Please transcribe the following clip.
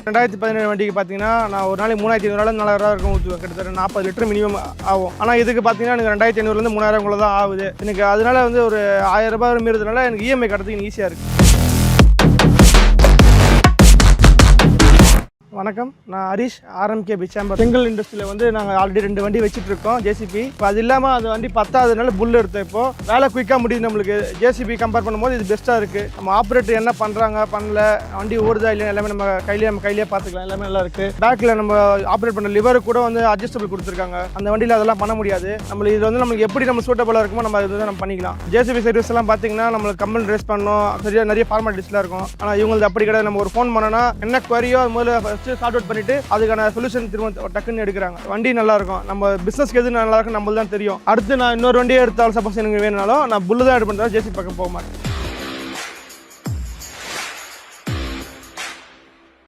2017 வண்டிக்கு பார்த்தீங்கன்னா நான் ஒரு நாளைக்கு 3500 4000 இருக்கும் ஊற்றுவேன். கிட்டத்தட்ட 40 லிட்டர் மினிமம் ஆகும். ஆனால் இதுக்கு பார்த்தீங்கன்னா எனக்கு 2500 3000 தான் ஆகுது. எனக்கு அதனால வந்து ஒரு 1000 ரூபாய் மீறதுனால எனக்கு இஎம்ஐ கட்டுறதுக்கு ஈஸியாக இருக்குது. வணக்கம், நான் ஹரிஷ், ஆர்எம்கே சேம்பர். செங்கல் இண்டஸ்ட்ரியில் வந்து நாங்கள் ஆல்ரெடி 2 வண்டி வச்சுட்டு இருக்கோம் ஜேசிபி. இப்போ அது இல்லாமல் அது வண்டி பத்தாததுனால புல் எடுத்தோம். இப்போ வேலை குயிக்காக முடியுது நம்மளுக்கு. ஜேசிபி கம்பேர் பண்ணும்போது இது பெஸ்ட்டாக இருக்குது. நம்ம ஆப்ரேட்டர் என்ன பண்ணுறாங்க பண்ணல, வண்டி ஓடுதா இல்லையா எல்லாமே நம்ம கையிலே பார்த்துக்கலாம். எல்லாமே நல்லா இருக்குது. பேக்கில் நம்ம ஆப்ரேட் பண்ண லிவர் கூட வந்து அட்ஜஸ்டபிள் கொடுத்துருக்காங்க. அந்த வண்டியில் அதெல்லாம் பண்ண முடியாது. நம்மளுக்கு இது வந்து நமக்கு எப்படி நம்ம சூட்டபுளாக இருக்குமோ நம்ம இது வந்து நம்ம பண்ணிக்கலாம். ஜேசிபி சர்வீஸ் எல்லாம் பார்த்தீங்கன்னா நம்மளுக்கு கம்பெனி ரேஸ் பண்ணணும், சரியாக நிறைய ஃபார்மாலிட்டிஸ்லாம் இருக்கும். ஆனால் இவங்களுக்கு அப்படி கிடையாது. நம்ம ஒரு ஃபோன் பண்ணோன்னா என்ன குவரியோ அது முதல்ல சார்ட் அவுட் பண்ணிட்டு அதுக்கான சொல்யூஷன் திரும்ப டக்குன்னு எடுக்கிறாங்க. வண்டி நல்லா இருக்கும். நம்ம பிசினஸ்க்கு எது நல்லா இருக்கும் நம்மளுக்கு தான் தெரியும். அடுத்து நான் இன்னொரு வண்டியை எடுத்தாலும் சப்போஸ் எனக்கு வேணும்னாலும் நான் புல்லு தான் எடுத்து பண்ணுறேன், ஜேசிபி பக்கம் போக மாட்டேன்.